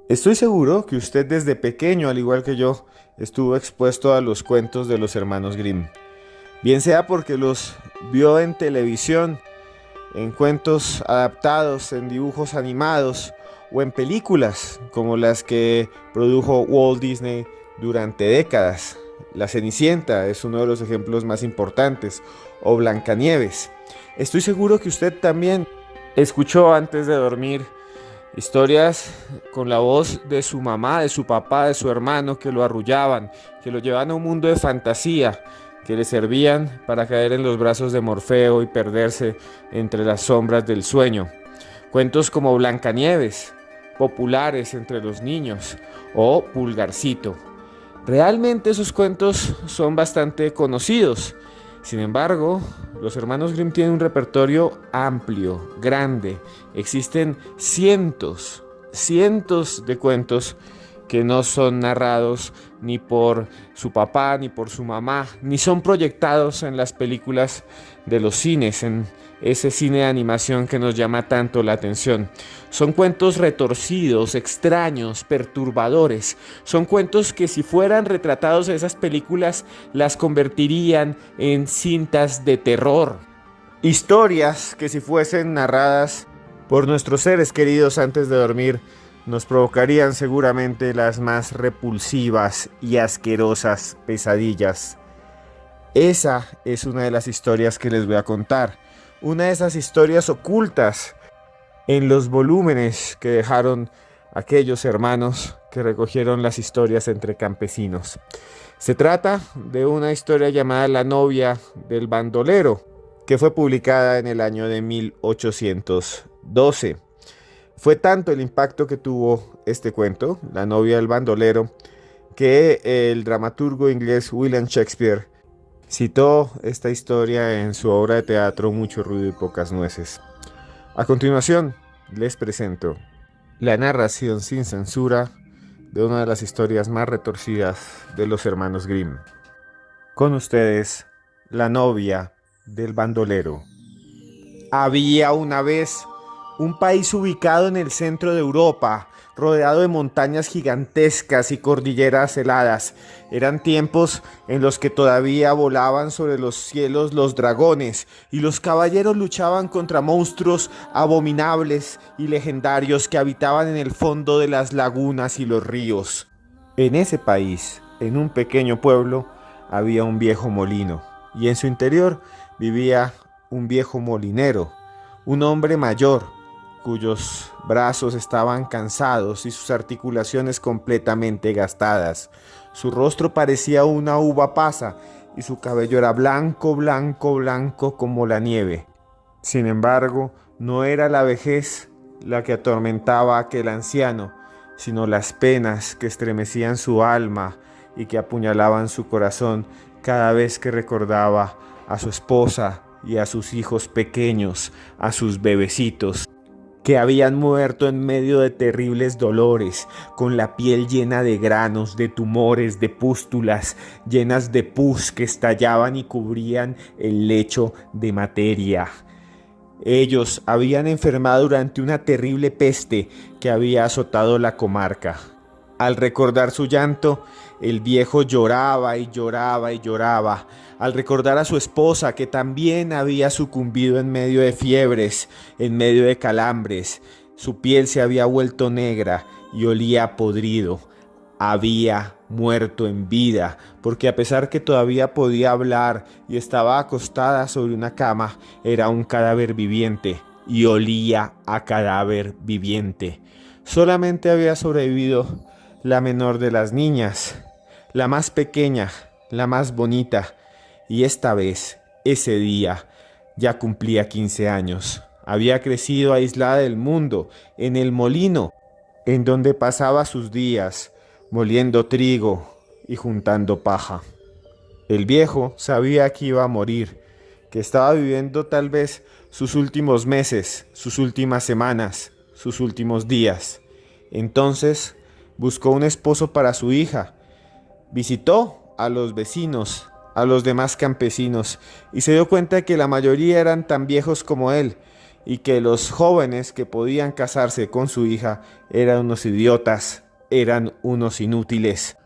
Estoy seguro que usted desde pequeño, al igual que yo, estuvo expuesto a los cuentos de los hermanos Grimm. Bien sea porque los vio en televisión, en cuentos adaptados, en dibujos animados o en películas como las que produjo Walt Disney durante décadas. La Cenicienta es uno de los ejemplos más importantes, o Blancanieves. Estoy seguro que usted también escuchó antes de dormir historias con la voz de su mamá, de su papá, de su hermano, que lo arrullaban, que lo llevaban a un mundo de fantasía, que le servían para caer en los brazos de Morfeo y perderse entre las sombras del sueño. Cuentos como Blancanieves, populares entre los niños, o Pulgarcito. Realmente esos cuentos son bastante conocidos. Sin embargo, los hermanos Grimm tienen un repertorio amplio, grande. Existen cientos de cuentos que no son narrados ni por su papá ni por su mamá, ni son proyectados en las películas de los cines, en ese cine de animación que nos llama tanto la atención. Son cuentos retorcidos, extraños, perturbadores. Son cuentos que si fueran retratados en esas películas las convertirían en cintas de terror. Historias que si fuesen narradas por nuestros seres queridos antes de dormir nos provocarían seguramente las más repulsivas y asquerosas pesadillas. Esa es una de las historias que les voy a contar. Una de esas historias ocultas en los volúmenes que dejaron aquellos hermanos que recogieron las historias entre campesinos. Se trata de una historia llamada La novia del bandolero, que fue publicada en el año de 1812. Fue tanto el impacto que tuvo este cuento, La novia del bandolero, que el dramaturgo inglés William Shakespeare citó esta historia en su obra de teatro Mucho ruido y pocas nueces. A continuación, les presento la narración sin censura de una de las historias más retorcidas de los hermanos Grimm. Con ustedes, La novia del bandolero. Había una vez un país ubicado en el centro de Europa, rodeado de montañas gigantescas y cordilleras heladas. Eran tiempos en los que todavía volaban sobre los cielos los dragones y los caballeros luchaban contra monstruos abominables y legendarios que habitaban en el fondo de las lagunas y los ríos. En ese país, en un pequeño pueblo, había un viejo molino y en su interior vivía un viejo molinero, un hombre mayor, cuyos brazos estaban cansados y sus articulaciones completamente gastadas. Su rostro parecía una uva pasa y su cabello era blanco, blanco, blanco como la nieve. Sin embargo, no era la vejez la que atormentaba a aquel anciano, sino las penas que estremecían su alma y que apuñalaban su corazón cada vez que recordaba a su esposa y a sus hijos pequeños, a sus bebecitos, que habían muerto en medio de terribles dolores, con la piel llena de granos, de tumores, de pústulas, llenas de pus que estallaban y cubrían el lecho de materia. Ellos habían enfermado durante una terrible peste que había azotado la comarca. Al recordar su llanto, el viejo lloraba y lloraba y lloraba. Al recordar a su esposa, que también había sucumbido en medio de fiebres, en medio de calambres, su piel se había vuelto negra y olía podrido. Había muerto en vida, porque a pesar que todavía podía hablar y estaba acostada sobre una cama, era un cadáver viviente y olía a cadáver viviente. Solamente había sobrevivido la menor de las niñas, la más pequeña, la más bonita, y esta vez, ese día, ya cumplía 15 años. Había crecido aislada del mundo, en el molino, en donde pasaba sus días, moliendo trigo y juntando paja. El viejo sabía que iba a morir, que estaba viviendo tal vez sus últimos meses, sus últimas semanas, sus últimos días. Entonces buscó un esposo para su hija, visitó a los vecinos, a los demás campesinos, y se dio cuenta que la mayoría eran tan viejos como él, y que los jóvenes que podían casarse con su hija eran unos idiotas, eran unos inútiles.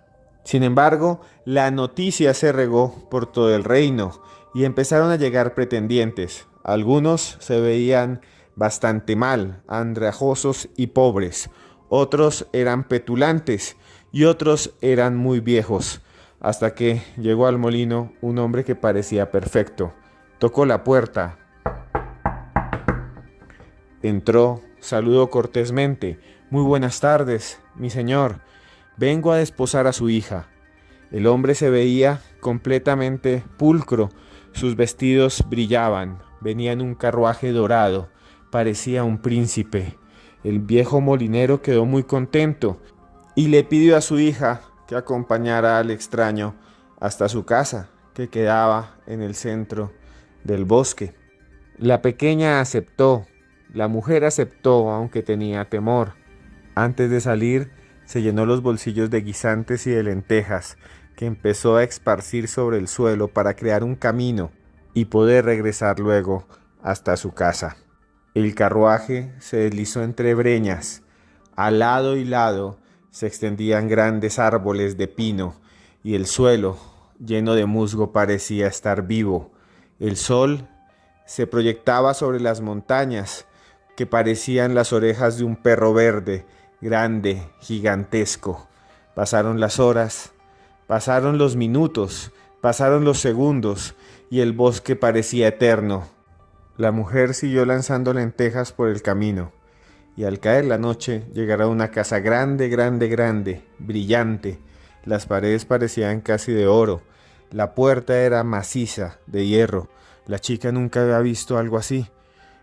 Sin embargo, la noticia se regó por todo el reino y empezaron a llegar pretendientes. Algunos se veían bastante mal, andrajosos y pobres. Otros eran petulantes y otros eran muy viejos, hasta que llegó al molino un hombre que parecía perfecto. Tocó la puerta. Entró, saludó cortésmente. Muy buenas tardes, mi señor. Vengo a desposar a su hija. El hombre se veía completamente pulcro. Sus vestidos brillaban. Venía en un carruaje dorado. Parecía un príncipe. El viejo molinero quedó muy contento y le pidió a su hija que acompañara al extraño hasta su casa, que quedaba en el centro del bosque. La pequeña aceptó. La mujer aceptó, aunque tenía temor. Antes de salir, se llenó los bolsillos de guisantes y de lentejas, que empezó a esparcir sobre el suelo para crear un camino y poder regresar luego hasta su casa. El carruaje se deslizó entre breñas. Al lado y lado se extendían grandes árboles de pino y el suelo, lleno de musgo, parecía estar vivo. El sol se proyectaba sobre las montañas, que parecían las orejas de un perro verde, grande, gigantesco. Pasaron las horas, pasaron los minutos, pasaron los segundos, y el bosque parecía eterno. La mujer siguió lanzando lentejas por el camino, y al caer la noche llegaron a una casa grande, grande, grande, brillante. Las paredes parecían casi de oro, la puerta era maciza, de hierro. La chica nunca había visto algo así.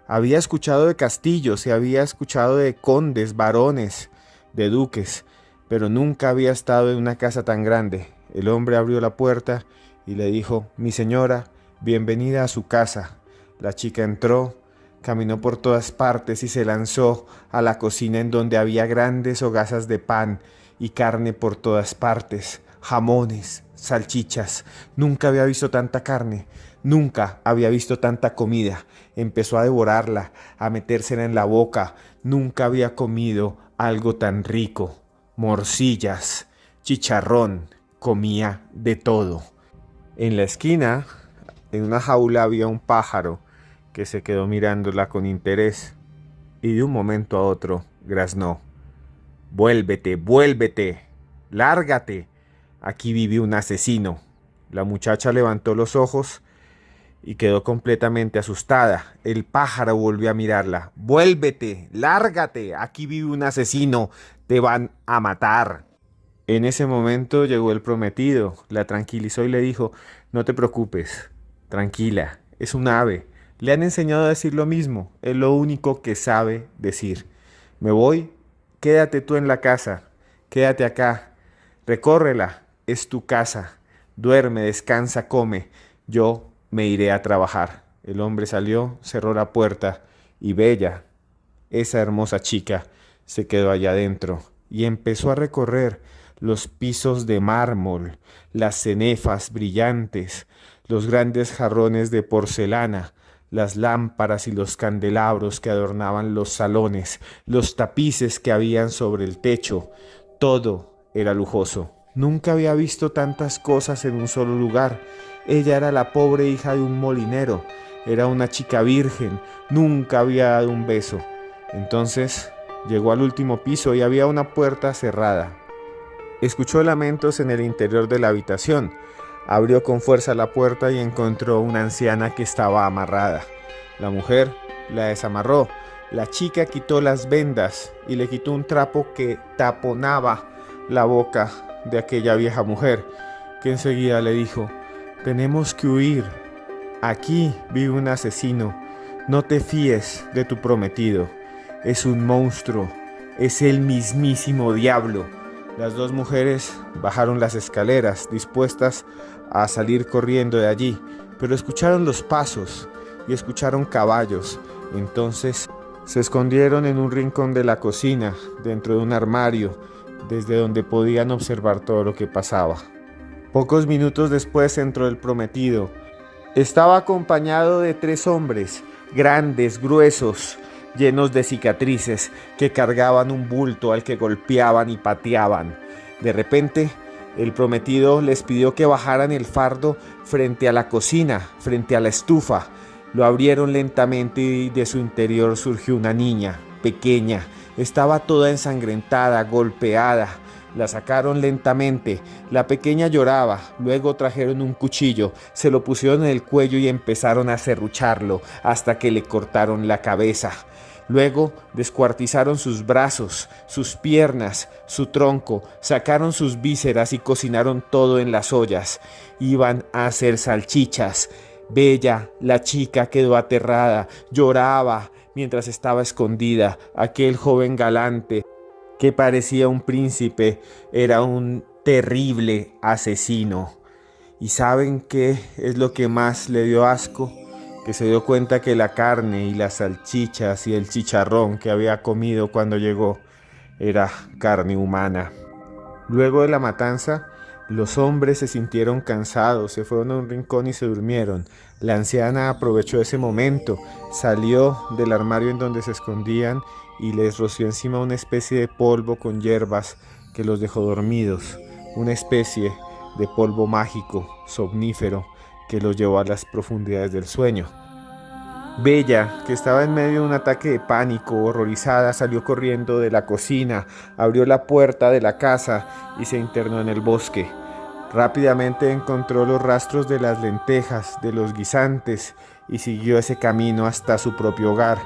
Había escuchado de castillos y había escuchado de condes, varones, de duques, pero nunca había estado en una casa tan grande. El hombre abrió la puerta y le dijo: mi señora, bienvenida a su casa. La chica entró, caminó por todas partes y se lanzó a la cocina, en donde había grandes hogazas de pan y carne por todas partes, jamones, salchichas. Nunca había visto tanta carne, nunca había visto tanta comida. Empezó a devorarla, a metérsela en la boca. Nunca había comido algo tan rico. Morcillas, chicharrón, comía de todo. En la esquina, en una jaula, había un pájaro que se quedó mirándola con interés y de un momento a otro graznó: vuélvete, vuélvete, lárgate, aquí vive un asesino. La muchacha levantó los ojos y quedó completamente asustada. El pájaro volvió a mirarla: vuélvete, lárgate, aquí vive un asesino, te van a matar. En ese momento llegó el prometido, la tranquilizó y le dijo: no te preocupes, tranquila, es un ave. Le han enseñado a decir lo mismo, es lo único que sabe decir. Me voy, quédate tú en la casa, quédate acá, recórrela, es tu casa, duerme, descansa, come, yo me iré a trabajar. El hombre salió, cerró la puerta y Bella, esa hermosa chica, se quedó allá adentro y empezó a recorrer los pisos de mármol, las cenefas brillantes, los grandes jarrones de porcelana, las lámparas y los candelabros que adornaban los salones, los tapices que habían sobre el techo. Todo era lujoso. Nunca había visto tantas cosas en un solo lugar. Ella era la pobre hija de un molinero, era una chica virgen, nunca había dado un beso. Entonces llegó al último piso y había una puerta cerrada. Escuchó lamentos en el interior de la habitación. Abrió con fuerza la puerta y encontró una anciana que estaba amarrada. La mujer la desamarró. La chica quitó las vendas y le quitó un trapo que taponaba la boca de aquella vieja mujer, que enseguida le dijo: tenemos que huir. Aquí vive un asesino. No te fíes de tu prometido. Es un monstruo. Es el mismísimo diablo. Las dos mujeres bajaron las escaleras, dispuestas a salir corriendo de allí, pero escucharon los pasos y escucharon caballos. Entonces se escondieron en un rincón de la cocina, dentro de un armario, desde donde podían observar todo lo que pasaba. Pocos minutos después entró el prometido. Estaba acompañado de 3 hombres, grandes, gruesos, llenos de cicatrices, que cargaban un bulto al que golpeaban y pateaban. De repente, el prometido les pidió que bajaran el fardo frente a la cocina, frente a la estufa. Lo abrieron lentamente y de su interior surgió una niña, pequeña. Estaba toda ensangrentada, golpeada. La sacaron lentamente. La pequeña lloraba. Luego trajeron un cuchillo, se lo pusieron en el cuello y empezaron a serrucharlo hasta que le cortaron la cabeza. Luego descuartizaron sus brazos, sus piernas, su tronco, sacaron sus vísceras y cocinaron todo en las ollas. Iban a hacer salchichas. Bella, la chica, quedó aterrada, lloraba mientras estaba escondida. Aquel joven galante, que parecía un príncipe, era un terrible asesino. ¿Y saben qué es lo que más le dio asco? Que se dio cuenta que la carne y las salchichas y el chicharrón que había comido cuando llegó era carne humana. Luego de la matanza, los hombres se sintieron cansados, se fueron a un rincón y se durmieron. La anciana aprovechó ese momento, salió del armario en donde se escondían y les roció encima una especie de polvo con hierbas que los dejó dormidos, una especie de polvo mágico, somnífero, que los llevó a las profundidades del sueño. Bella, que estaba en medio de un ataque de pánico, horrorizada, salió corriendo de la cocina, abrió la puerta de la casa y se internó en el bosque. Rápidamente encontró los rastros de las lentejas, de los guisantes, y siguió ese camino hasta su propio hogar.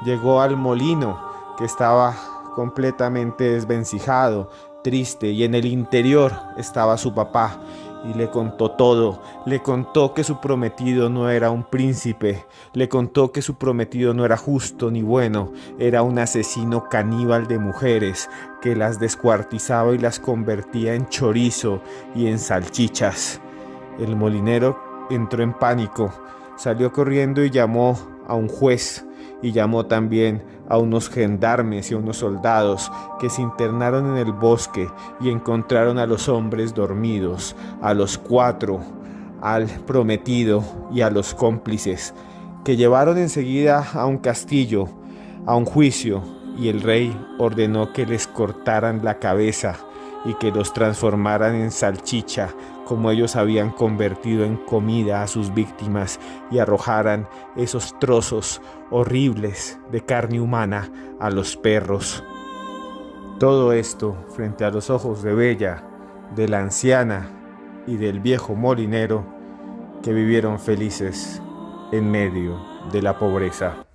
Llegó al molino, que estaba completamente desvencijado, triste, y en el interior estaba su papá. Y le contó todo, le contó que su prometido no era un príncipe, le contó que su prometido no era justo ni bueno, era un asesino caníbal de mujeres que las descuartizaba y las convertía en chorizo y en salchichas. El molinero entró en pánico, salió corriendo y llamó a un juez y llamó también a unos gendarmes y a unos soldados que se internaron en el bosque y encontraron a los hombres dormidos, a los 4, al prometido y a los cómplices, que llevaron enseguida a un castillo, a un juicio, y el rey ordenó que les cortaran la cabeza y que los transformaran en salchicha, como ellos habían convertido en comida a sus víctimas, y arrojaran esos trozos horribles de carne humana a los perros. Todo esto frente a los ojos de Bella, de la anciana y del viejo molinero, que vivieron felices en medio de la pobreza.